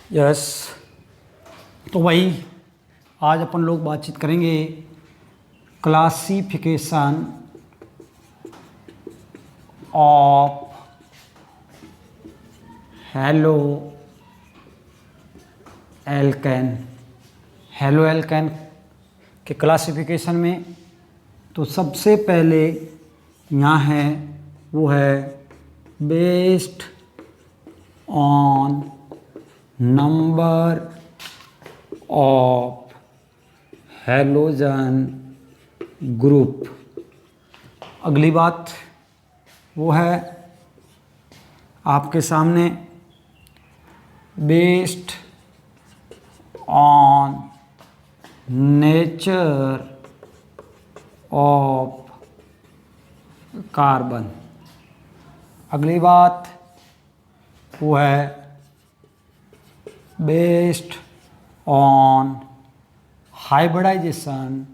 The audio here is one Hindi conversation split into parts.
यस। तो वही आज अपन लोग बातचीत करेंगे classification of haloalkane. Haloalkane के क्लासिफिकेशन में तो सबसे पहले यहाँ है वो है based on number of halogen group. अगली बात वो है आपके सामने based on nature of carbon. अगली बात वो है based on hybridization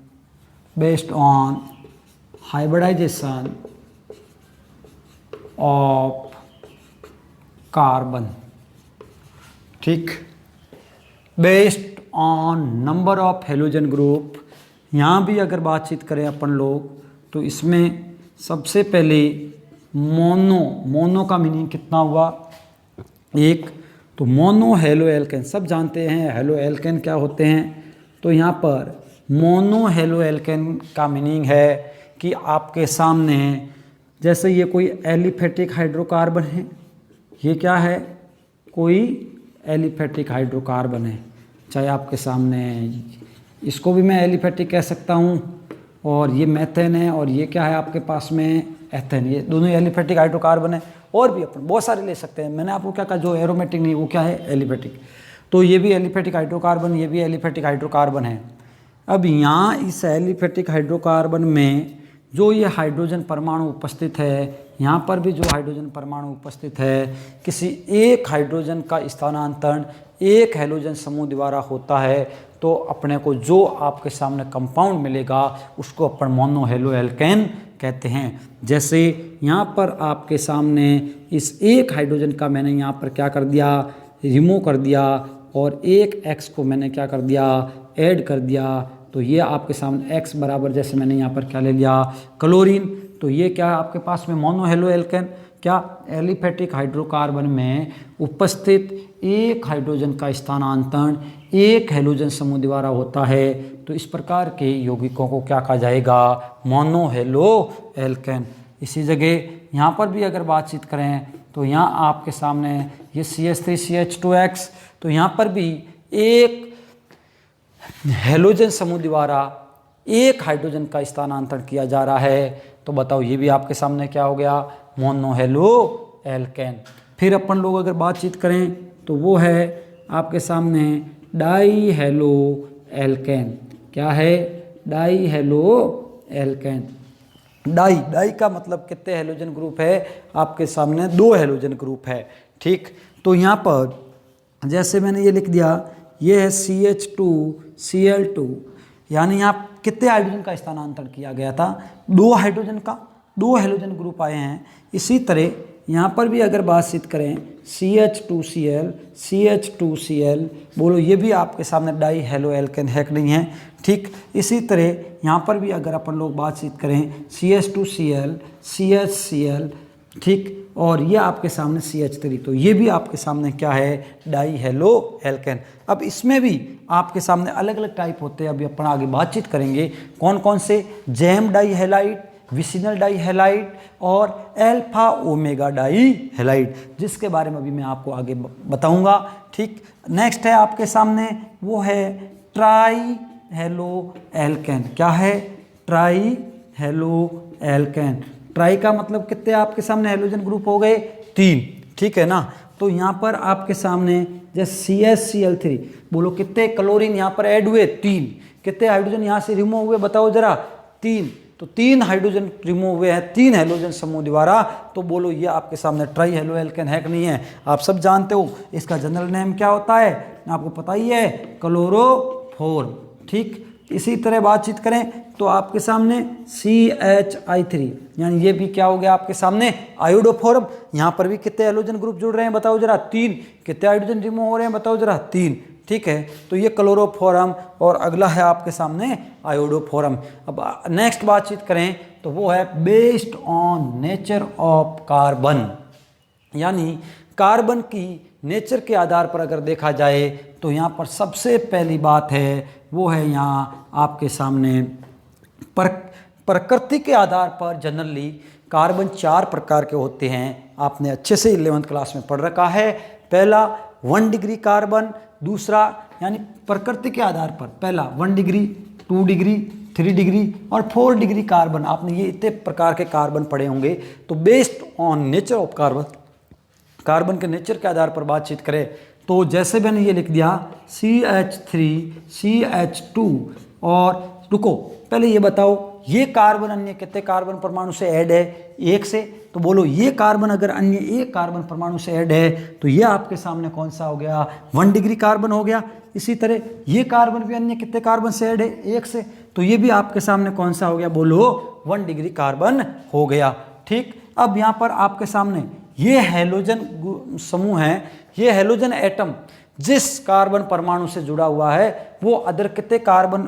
of carbon. ठीक। Based on number of halogen group, यहाँ भी अगर बातचीत करें अपन लोग तो इसमें सबसे पहले मोनो का मीनिंग कितना हुआ? एक। तो मोनो हेलो एल्केन सब जानते हैं हेलो एल्केन क्या होते हैं। तो यहाँ पर मोनो हेलो एल्केन का मीनिंग है कि आपके सामने जैसे ये कोई एलिफेटिक हाइड्रोकार्बन है, ये क्या है? कोई एलिफेटिक हाइड्रोकार्बन है। चाहे आपके सामने इसको भी मैं एलिफेटिक कह सकता हूँ, और ये मेथेन है, और ये क्या है आपके पास में? एथेन। ये दोनों एलिफेटिक हाइड्रोकार्बन है। और भी अपन बहुत सारे ले सकते हैं। मैंने आपको क्या कहा, जो एरोमेटिक नहीं वो क्या है? एलिफेटिक। तो ये भी एलिफेटिक हाइड्रोकार्बन, ये भी एलिफेटिक हाइड्रोकार्बन है। अब यहाँ इस एलिफेटिक हाइड्रोकार्बन में जो ये हाइड्रोजन परमाणु उपस्थित है, यहाँ पर भी जो हाइड्रोजन परमाणु उपस्थित है, किसी एक हाइड्रोजन का स्थानांतरण एक हैलोजन समूह द्वारा होता है, तो अपने को जो आपके सामने कंपाउंड मिलेगा उसको अपन मोनो हेलो एल्केन कहते हैं। जैसे यहाँ पर आपके सामने इस एक हाइड्रोजन का मैंने यहाँ पर क्या कर दिया? रिमूव कर दिया, और एक X को मैंने क्या कर दिया? ऐड कर दिया। तो ये आपके सामने X बराबर, जैसे मैंने यहाँ पर क्या ले लिया? क्लोरीन। तो ये क्या है आपके पास में? Mono halo alkane. क्या? एलिफेटिक हाइड्रोकार्बन में उपस्थित एक हाइड्रोजन का स्थानांतरण एक हैलोजन समूह द्वारा होता है, तो इस प्रकार के यौगिकों को क्या कहा जाएगा? Mono halo alkane. इसी जगह यहाँ पर भी अगर बातचीत करें तो यहाँ आपके सामने ये CH3CH2X, तो यहाँ पर भी एक हैलोजन समूह द्वारा एक हाइड्रोजन का स्थानांतरण किया जा रहा है। तो बताओ ये भी आपके सामने क्या हो गया? Mono halo alkane. फिर अपन लोग अगर बातचीत करें तो वो है आपके सामने डाई हेलो एल्केन। क्या है? Die halo alkane. डाई का मतलब कितने हैलोजन ग्रुप है? आपके सामने 2 हैलोजन ग्रुप है। ठीक। तो यहाँ पर जैसे मैंने ये लिख दिया, ये है CH2Cl2, यानी यहाँ कितने हाइड्रोजन का स्थानांतरण किया गया था? 2 हाइड्रोजन का, 2 हैलोजन ग्रुप आए हैं। इसी तरह यहाँ पर भी अगर बातचीत करें CH2Cl, CH2Cl, बोलो ये भी आपके सामने डाई हेलो एल्केन है कि नहीं है? ठीक। इसी तरह यहाँ पर भी अगर अपन लोग बातचीत करें CH2Cl, CHCl, ठीक, और ये आपके सामने CH3, तो ये भी आपके सामने क्या है? Die halo alkane. अब इसमें भी आपके सामने अलग अलग टाइप होते हैं। अभी अपन आगे बातचीत करेंगे कौन कौन से। Gem dihalide, vicinal dihalide और अल्फा ओमेगा डाई हैलाइड, जिसके बारे में अभी मैं आपको आगे बताऊंगा। ठीक। नेक्स्ट है आपके सामने वो है ट्राई हेलो एल्केन। क्या है? Try halo alkane. ट्राई का मतलब कितने आपके सामने हैलोजन ग्रुप हो गए? 3। ठीक है ना। तो यहाँ पर आपके सामने जैसे CHCl3, बोलो कितने क्लोरीन यहाँ पर ऐड हुए? 3। कितने हाइड्रोजन यहाँ से रिमूव हुए बताओ जरा? 3। तो 3 हाइड्रोजन रिमूव हुए हैं 3 हैलोजन समूह द्वारा। तो बोलो ये आपके सामने ट्राई हेलो एल्केन है कि नहीं है? आप सब जानते हो इसका जनरल नेम क्या होता है? आपको पता ही है, क्लोरोफॉर्म। ठीक। इसी तरह बातचीत करें तो आपके सामने CH3 यानी ये भी क्या हो गया आपके सामने आयोडोफोरम। यहाँ पर भी कितने हैलोजन ग्रुप जुड़ रहे हैं बताओ जरा, 3। कितने हाइड्रोजन रिमूव हो रहे हैं बताओ जरा, 3। ठीक है, तो ये क्लोरोफोरम और अगला है आपके सामने आयोडोफोरम। अब नेक्स्ट बातचीत करें तो वो है based on nature of carbon, यानी कार्बन की नेचर के आधार पर अगर देखा जाए तो यहाँ पर सबसे पहली बात है वो है यहाँ आपके सामने प्रकृति के आधार पर जनरली कार्बन 4 प्रकार के होते हैं। आपने अच्छे से 11th क्लास में पढ़ रखा है। पहला 1 डिग्री कार्बन, दूसरा यानी प्रकृति के आधार पर पहला 1 डिग्री, 2 डिग्री, 3 डिग्री और 4 डिग्री कार्बन। आपने ये इतने प्रकार के कार्बन पढ़े होंगे। तो based on nature of carbon, carbon के नेचर के आधार पर बातचीत करें तो जैसे मैंने ये लिख दिया CH3, CH2 और रुको पहले ये बताओ ये कार्बन अन्य कितने कार्बन परमाणु से ऐड है? 1 से। तो बोलो ये कार्बन अगर अन्य 1 कार्बन परमाणु से ऐड है तो ये आपके सामने कौन सा हो गया? 1 डिग्री कार्बन हो गया। इसी तरह ये कार्बन भी अन्य कितने कार्बन से ऐड है? 1 से। तो ये भी आपके सामने कौन सा हो गया? बोलो 1 डिग्री कार्बन हो गया। ठीक, अब यहाँ पर आपके सामने ये हैलोजन समूह है, ये हैलोजन एटम जिस कार्बन परमाणु से जुड़ा हुआ है वो अदर कितने कार्बन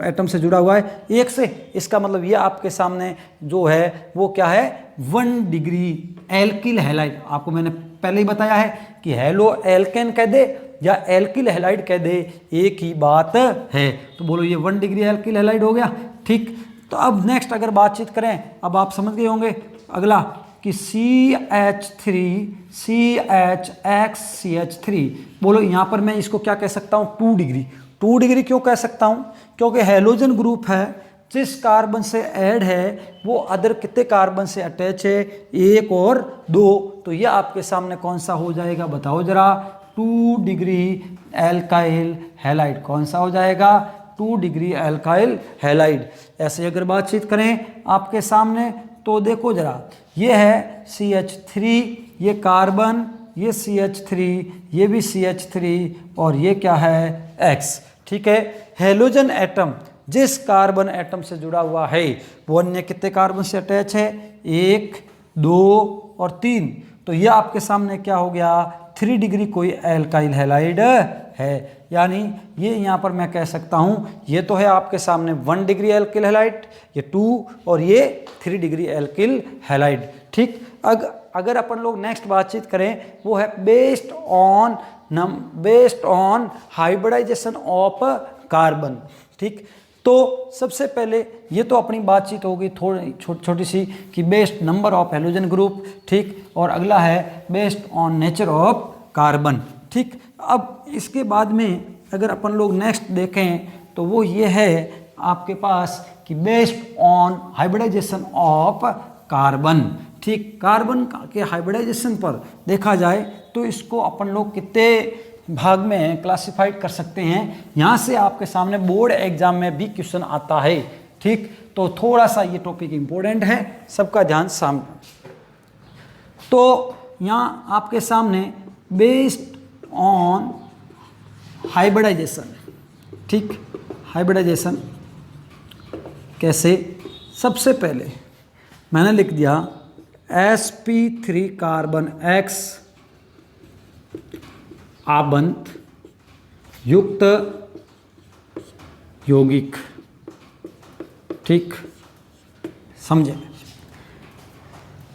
एटम से जुड़ा हुआ है? 1 से। इसका मतलब ये आपके सामने जो है वो क्या है? 1 डिग्री एल्किल हैलाइड। आपको मैंने पहले ही बताया है कि हैलो एल्केन कह दे या एल्किल हैलाइड कह दे, एक ही बात है। तो बोलो ये 1 डिग्री एल्किल हैलाइड हो गया। ठीक, तो अब नेक्स्ट अगर बातचीत करें, अब आप समझ गए होंगे अगला कि CH3 CHX CH3। बोलो यहाँ पर मैं इसको क्या कह सकता हूँ? 2 डिग्री। 2 डिग्री क्यों कह सकता हूँ? क्योंकि हैलोजन ग्रुप है जिस कार्बन से ऐड है वो अदर कितने कार्बन से अटैच है? 1 और 2। तो ये आपके सामने कौन सा हो जाएगा बताओ जरा? 2 डिग्री एल्काइल हैलाइड। कौन सा हो जाएगा? 2 डिग्री एल्काइल हैलाइड। ऐसे अगर बातचीत करें आपके सामने तो देखो जरा, ये है CH3, ये कार्बन, ये CH3, ये भी CH3 और ये क्या है? X। ठीक है, हैलोजन एटम जिस कार्बन एटम से जुड़ा हुआ है वो अन्य कितने कार्बन से अटैच है? 1, 2 और 3। तो ये आपके सामने क्या हो गया? 3 डिग्री कोई एल्काइल हैलाइड है। यानी ये यहाँ पर मैं कह सकता हूँ ये तो है आपके सामने 1 डिग्री एल्किल हैलाइड, ये 2 और ये 3 डिग्री एल्किल हैलाइड। ठीक, अगर अपन लोग नेक्स्ट बातचीत करें वो है based on hybridization of carbon. ठीक, तो सबसे पहले ये तो अपनी बातचीत होगी थोड़ी छोटी सी कि based number of halogen group. ठीक, और अगला है based on nature of carbon. ठीक, अब इसके बाद में अगर अपन लोग नेक्स्ट देखें तो वो ये है आपके पास कि based on hybridization of carbon. ठीक, कार्बन के हाइब्रिडाइजेशन पर देखा जाए तो इसको अपन लोग कितने भाग में क्लासिफाइड कर सकते हैं? यहाँ से आपके सामने बोर्ड एग्जाम में भी क्वेश्चन आता है। ठीक, तो थोड़ा सा ये टॉपिक इम्पोर्टेंट है, सबका ध्यान सामने। तो यहाँ आपके सामने बेस्ड ऑन हाइब्रिडाइजेशन। ठीक, हाइब्रिडाइजेशन कैसे? सबसे पहले मैंने लिख दिया sp3 कार्बन X आबंत युक्त यौगिक। ठीक, समझे?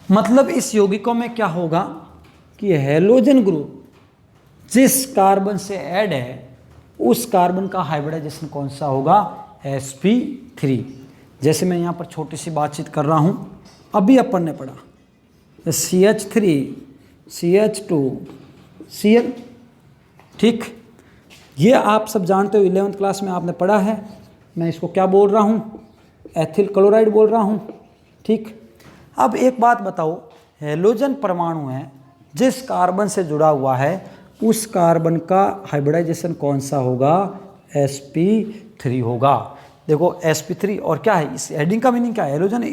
मतलब इस यौगिकों में क्या होगा कि हैलोजन ग्रुप जिस कार्बन से ऐड है उस कार्बन का हाइब्रिडाइजेशन कौन सा होगा? sp3। जैसे मैं यहाँ पर छोटी सी बातचीत कर रहा हूँ, अभी अपन ने पढ़ा CH3 CH2 Cl। ठीक, ये आप सब जानते हो, 11th क्लास में आपने पढ़ा है। मैं इसको क्या बोल रहा हूँ? एथिल क्लोराइड बोल रहा हूँ। ठीक, अब एक बात बताओ, हैलोजन परमाणु है जिस कार्बन से जुड़ा हुआ है उस कार्बन का हाइब्रिडाइजेशन कौन सा होगा? sp3 होगा। देखो sp3 और क्या है इस हेडिंग का मीनिंग क्या है? हैलोजन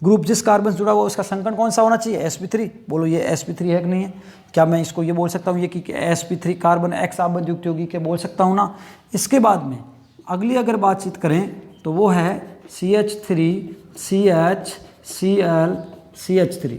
ग्रुप जिस कार्बन से जुड़ा हुआ उसका संकरण कौन सा होना चाहिए? sp3। बोलो ये sp3 है कि नहीं है? क्या मैं इसको ये बोल सकता हूँ ये कि sp3 कार्बन X आबंध युक्त यौगिक के बोल सकता हूँ ना? इसके बाद में अगली अगर बातचीत करें तो वो है CH3CHCl CH3।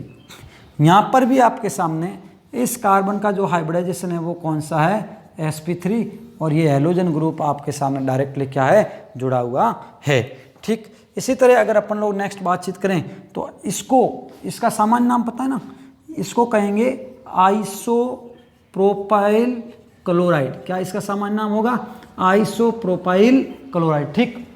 यहाँ पर भी आपके सामने इस कार्बन का जो हाइब्रिडाइजेशन है वो कौन सा है, sp3, और ये हैलोजन ग्रुप आपके सामने डायरेक्टली क्या है, जुड़ा हुआ है। ठीक, इसी तरह अगर अपन लोग नेक्स्ट बातचीत करें तो इसका सामान्य नाम पता है ना, इसको कहेंगे आइसोप्रोपाइल क्लोराइड। क्या इसका सामान्य नाम होगा, आइसोप्रोपाइल क्लोराइड। ठीक,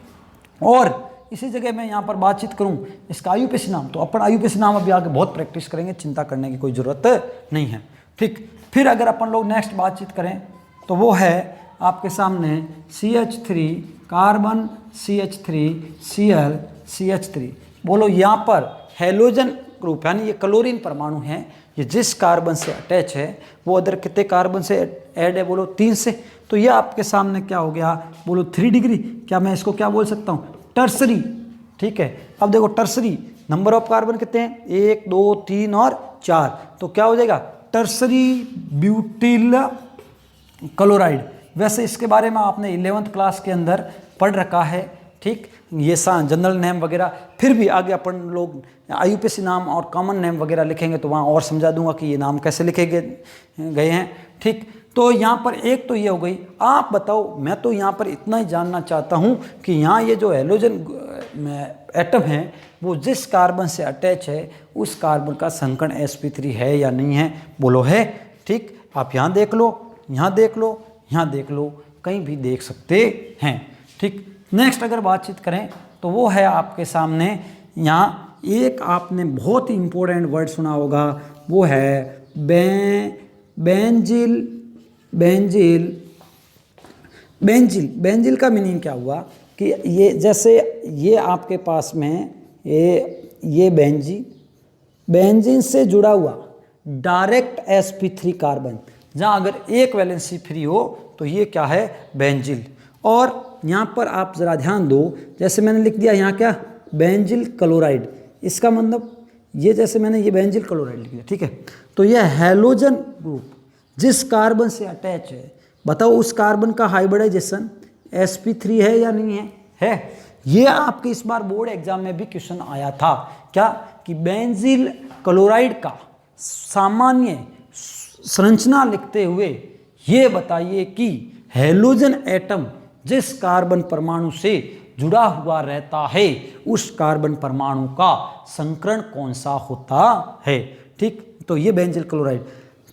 और इसी जगह मैं यहाँ पर बातचीत करूँ इसका IUPAC नाम, तो अपन IUPAC नाम अभी आगे बहुत प्रैक्टिस करेंगे, चिंता करने की कोई ज़रूरत नहीं है। ठीक, फिर अगर अपन लोग नेक्स्ट बातचीत करें तो वो है आपके सामने CH3 कार्बन CH3Cl CH3। बोलो यहाँ पर हैलोजन ग्रुप यानी ये क्लोरीन परमाणु है, ये जिस कार्बन से अटैच है वो अदर कितने कार्बन से ऐड है, बोलो 3 से। तो ये आपके सामने क्या हो गया, बोलो 3 डिग्री। क्या मैं इसको क्या बोल सकता हूँ, टर्सरी। ठीक है, अब देखो टर्सरी नंबर ऑफ कार्बन कितने हैं, 1 2 3 और 4, तो क्या हो जाएगा टर्सरी ब्यूटिल क्लोराइड। वैसे इसके बारे में आपने 11th क्लास के अंदर पढ़ रखा है। ठीक, ये जनरल नेम वगैरह, फिर भी आगे अपन लोग IUPAC नाम और कॉमन नेम वगैरह लिखेंगे तो वहाँ और समझा दूंगा कि ये नाम कैसे लिखे गए हैं। ठीक, तो यहाँ पर एक तो ये हो गई। आप बताओ, मैं तो यहाँ पर इतना ही जानना चाहता हूँ कि यहाँ ये जो हैलोजन एटम है वो जिस कार्बन से अटैच है उस कार्बन का संकरण sp3 है या नहीं है, बोलो है। ठीक, आप यहाँ देख लो, यहाँ देख लो, यहाँ देख लो, कहीं भी देख सकते हैं। ठीक, नेक्स्ट अगर बातचीत करें तो वो है आपके सामने, यहाँ एक आपने बहुत ही इंपॉर्टेंट वर्ड सुना होगा, वो है बेंजिल। बेंजिल का मीनिंग क्या हुआ कि ये जैसे ये आपके पास में ये बेंजीन से जुड़ा हुआ डायरेक्ट sp3 कार्बन, जहाँ अगर एक वैलेंसी फ्री हो तो ये क्या है, बेंजिल। और यहाँ पर आप ज़रा ध्यान दो, जैसे मैंने लिख दिया यहाँ क्या, बेंजिल क्लोराइड, इसका मतलब ये जैसे मैंने ये बेंजिल क्लोराइड लिख दिया। ठीक है, तो ये हैलोजन ग्रुप जिस कार्बन से अटैच है, बताओ उस कार्बन का हाइब्रिडाइजेशन sp3 है या नहीं है? ये आपके इस बार बोर्ड एग्जाम में भी क्वेश्चन आया था, क्या कि बेंजिल क्लोराइड का सामान्य संरचना लिखते हुए ये बताइए कि हैलोजन एटम जिस कार्बन परमाणु से जुड़ा हुआ रहता है उस कार्बन परमाणु का संकरण कौन सा होता है। ठीक, तो ये बेंजिल क्लोराइड।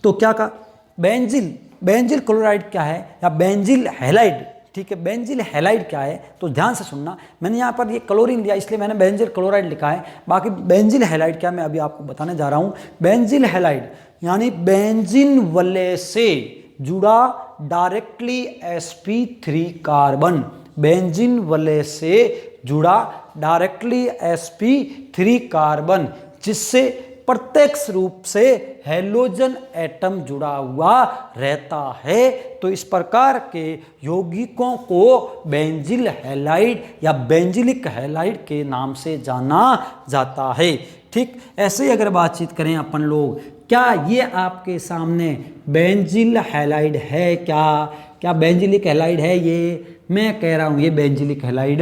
तो क्या कहा, बेंजिल क्लोराइड क्या है या बेंजिल हैलाइड। ठीक है, बेंजिल हैलाइड क्या है, तो ध्यान से सुनना। मैंने यहाँ पर ये क्लोरीन दिया इसलिए मैंने बेंजिल क्लोराइड लिखा है, बाकी बेंजिल हैलाइड क्या मैं अभी आपको बताने जा रहा हूँ। बेंजिल हैलाइड यानी बेंजीन वलय से जुड़ा डायरेक्टली sp3 कार्बन, बेंजीन वलय से जुड़ा डायरेक्टली sp3 कार्बन जिससे प्रत्यक्ष रूप से हैलोजन एटम जुड़ा हुआ रहता है, तो इस प्रकार के यौगिकों को बेंजिल हैलाइड या बेंजिलिक हैलाइड के नाम से जाना जाता है। ठीक, ऐसे ही अगर बातचीत करें अपन लोग, क्या ये आपके सामने बेंजिल हैलाइड है, क्या बेंजिलिक हैलाइड है? ये मैं कह रहा हूँ ये बेंजिलिक हैलाइड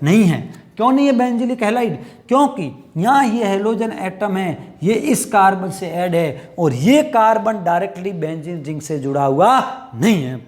नहीं है। क्यों नहीं है बेंजिलिक हैलाइड? क्योंकि यहाँ ये हैलोजन एटम है, ये इस कार्बन से ऐड है और ये कार्बन डायरेक्टली बेंजीन रिंग से जुड़ा हुआ नहीं है।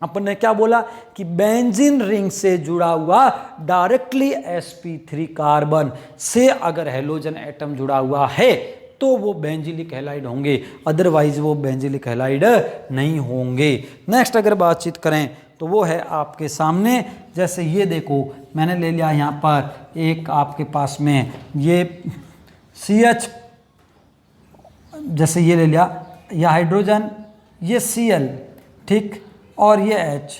अपन ने क्या बोला कि बेंजीन रिंग से जुड़ा हुआ डायरेक्टली sp3 कार्बन से अगर हैलोजन एटम जुड़ा हुआ है तो वो बेंजिलिक हैलाइड होंगे, अदरवाइज वो बेंजिलिक हैलाइड नहीं होंगे। नेक्स्ट अगर बातचीत करें तो वो है आपके सामने, जैसे ये देखो मैंने ले लिया यहाँ पर एक आपके पास में ये CH, जैसे ये ले लिया, यह हाइड्रोजन, ये Cl, ठीक, और ये H,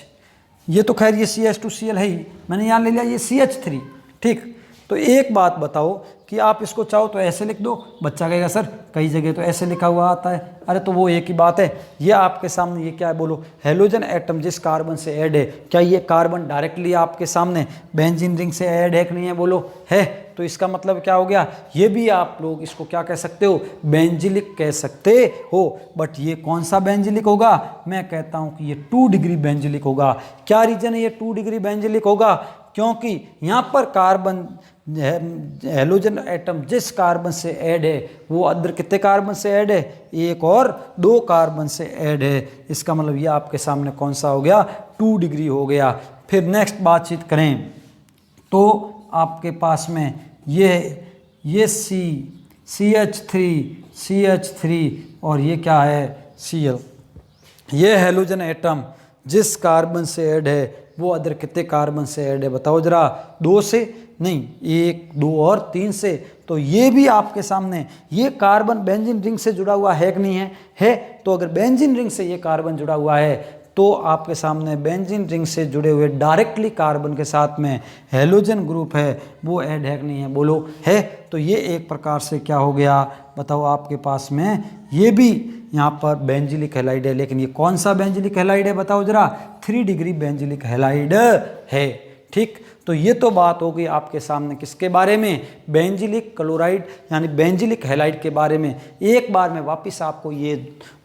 ये तो खैर ये CH2Cl है ही, मैंने यहाँ ले लिया ये CH3। ठीक, तो एक बात बताओ कि आप इसको चाहो तो ऐसे लिख दो, बच्चा कहेगा सर कई जगह तो ऐसे लिखा हुआ आता है। अरे तो वो एक ही बात है। ये आपके सामने ये क्या है बोलो, हेलोजन एटम जिस कार्बन से ऐड है, क्या ये कार्बन डायरेक्टली आपके सामने बेंजीन रिंग से ऐड है कि नहीं है बोलो, है। तो इसका मतलब क्या हो गया, ये भी आप लोग इसको क्या कह सकते हो, बेंजिलिक कह सकते हो। बट ये कौन सा बेंजिलिक होगा, मैं कहता हूं कि ये 2 डिग्री बेंजिलिक होगा। क्या रीजन है ये 2 डिग्री बेंजिलिक होगा, क्योंकि यहाँ पर कार्बन हेलोजन एटम जिस कार्बन से ऐड है वो अदर कितने कार्बन से ऐड है, 1 और 2 कार्बन से ऐड है। इसका मतलब ये आपके सामने कौन सा हो गया, 2 डिग्री हो गया। फिर नेक्स्ट बातचीत करें तो आपके पास में ये CH3 और ये क्या है Cl। ये हेलोजन एटम जिस कार्बन से ऐड है वो अदर कितने कार्बन से ऐड है बताओ जरा, 2 से नहीं, 1 2 और 3 से। तो ये भी आपके सामने ये कार्बन बेंजीन रिंग से जुड़ा हुआ है कि नहीं है, है। तो अगर बेंजीन रिंग से ये कार्बन जुड़ा हुआ है तो आपके सामने बेंजीन रिंग से जुड़े हुए डायरेक्टली कार्बन के साथ में हेलोजन ग्रुप है वो ऐड है कि नहीं है बोलो, है। तो ये एक प्रकार से क्या हो गया बताओ, आपके पास में ये भी यहाँ पर बेंजिलिक हैलाइड है। लेकिन ये कौन सा बेंजिलिक हैलाइड है बताओ जरा, 3 डिग्री बेंजिलिक हैलाइड है, ठीक। तो ये तो बात हो गई आपके सामने किसके बारे में, बेंजिलिक क्लोराइड यानी बेंजिलिक हैलाइड के बारे में। एक बार मैं वापस आपको ये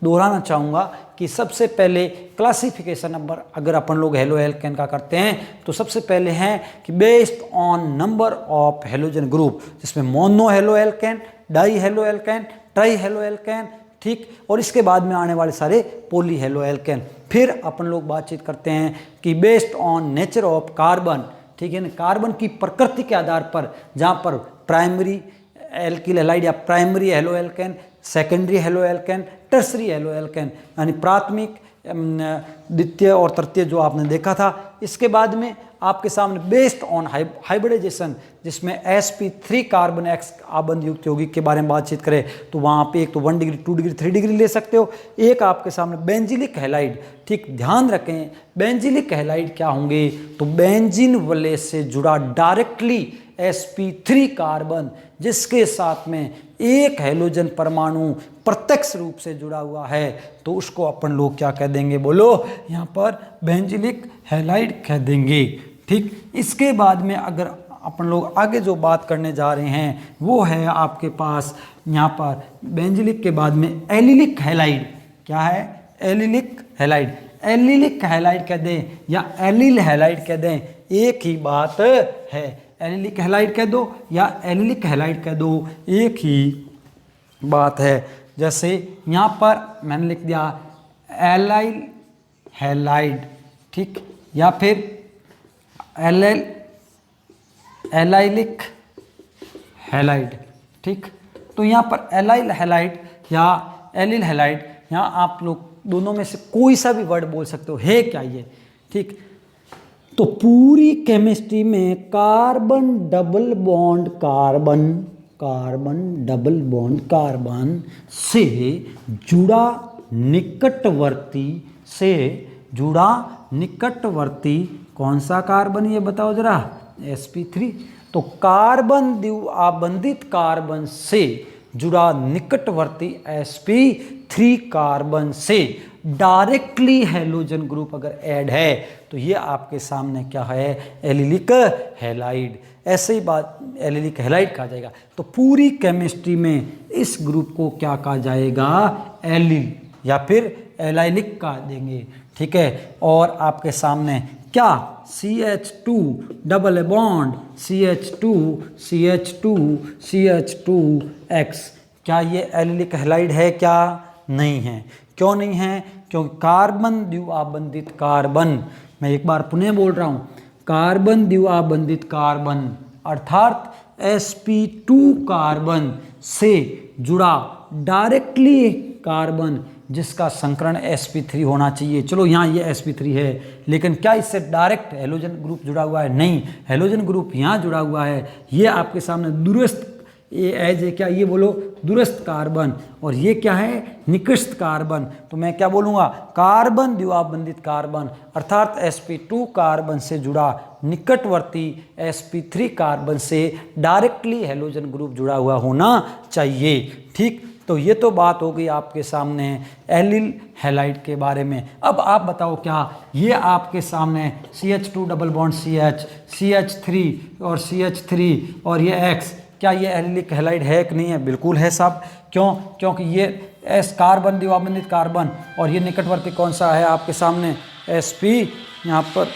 दोहराना चाहूँगा कि सबसे पहले क्लासिफिकेशन नंबर अगर अपन लोग हेलो एल्केन का करते हैं तो सबसे पहले हैं कि based on number of halogen group, जिसमें monohaloalkane, dihaloalkane, trihaloalkane, ठीक। और इसके बाद में आने वाले सारे पॉली हेलो एल्केन। फिर अपन लोग बातचीत करते हैं कि based on nature of carbon, ठीक है ना, कार्बन की प्रकृति के आधार पर, जहाँ पर प्राइमरी एल्किल हैलाइड या primary halo alkane, secondary halo alkane, tertiary halo alkane, यानी प्राथमिक, द्वितीय और तृतीय जो आपने देखा था। इसके बाद में आपके सामने बेस्ड ऑन हाइब्रिडाइजेशन, जिसमें sp3 कार्बन एक्स आबंध युक्त यौगिक के बारे में बातचीत करें तो वहाँ पे एक तो 1 डिग्री 2 डिग्री 3 डिग्री ले सकते हो। एक आपके सामने बेंजिलिक हैलाइड, ठीक, ध्यान रखें बेंजिलिक हैलाइड क्या होंगे, तो बेंजीन वलय से जुड़ा डायरेक्टली sp3 कार्बन जिसके साथ में एक हेलोजन परमाणु प्रत्यक्ष रूप से जुड़ा हुआ है, तो उसको अपन लोग क्या कह देंगे बोलो, यहाँ पर बेंजिलिक हैलाइड कह देंगे, ठीक। इसके बाद में अगर अपन लोग आगे जो बात करने जा रहे हैं वो है आपके पास यहाँ पर बेंजिलिक के बाद में एलिलिक हैलाइड। क्या है, एलिलिक हैलाइड। एलिलिक हैलाइड कह दें या एलिल हैलाइड कह दें, एक ही बात है। एलिलिक हैलाइड कह दो या एलिलिक हैलाइड कह दो, एक ही बात है। जैसे यहाँ पर मैंने लिख दिया एलाइल हैलाइड, ठीक, या फिर एलाइलिक हैलाइड, ठीक। तो यहाँ पर एलाइल हैलाइड या एलिल हैलाइड, यहाँ आप लोग दोनों में से कोई सा भी वर्ड बोल सकते हो, है क्या ये, ठीक। तो पूरी केमिस्ट्री में कार्बन डबल बॉन्ड कार्बन से जुड़ा निकटवर्ती कौन सा कार्बन ये बताओ जरा, sp3। तो कार्बन द्विआबंधित कार्बन से जुड़ा निकटवर्ती sp3 कार्बन से डायरेक्टली हेलोजन ग्रुप अगर ऐड है तो ये आपके सामने क्या है, एलिलिक हैलाइड। ऐसे ही बात एलिलिक हैलाइड कहा जाएगा। तो पूरी केमिस्ट्री में इस ग्रुप को क्या कहा जाएगा, एलिल या फिर एलाइलिक कहा देंगे, ठीक है। और आपके सामने क्या CH2 डबल बॉन्ड CH2X, क्या ये एलिलिक हैलाइड है, क्या नहीं है। क्यों नहीं है, क्योंकि कार्बन द्विआबंधित कार्बन, मैं एक बार पुनः बोल रहा हूँ, कार्बन द्विआबंधित कार्बन अर्थात sp2 कार्बन से जुड़ा डायरेक्टली कार्बन जिसका संकरण sp3 होना चाहिए। चलो यहाँ ये sp3 है, लेकिन क्या इससे डायरेक्ट हेलोजन ग्रुप जुड़ा हुआ है, नहीं, हेलोजन ग्रुप यहाँ जुड़ा हुआ है। ये आपके सामने दूरस्थ ये एज है, क्या ये बोलो दूरस्थ कार्बन, और ये क्या है, निकटस्थ कार्बन। तो मैं क्या बोलूँगा, कार्बन द्विबंधित कार्बन, अर्थात sp2 कार्बन से जुड़ा निकटवर्ती sp3 कार्बन से डायरेक्टली हैलोजन ग्रुप जुड़ा हुआ होना चाहिए। ठीक, तो ये तो बात हो गई आपके सामने एलिल हैलाइड के बारे में। अब आप बताओ, क्या ये आपके सामने CH2 double bond CH, CH3 और CH3 और ये X, क्या ये एलिलिक हैलाइड है कि नहीं है? बिल्कुल है साहब। क्यों? क्योंकि ये S कार्बन द्विबंधित कार्बन, और ये निकटवर्ती कौन सा है आपके सामने, sp, यहाँ पर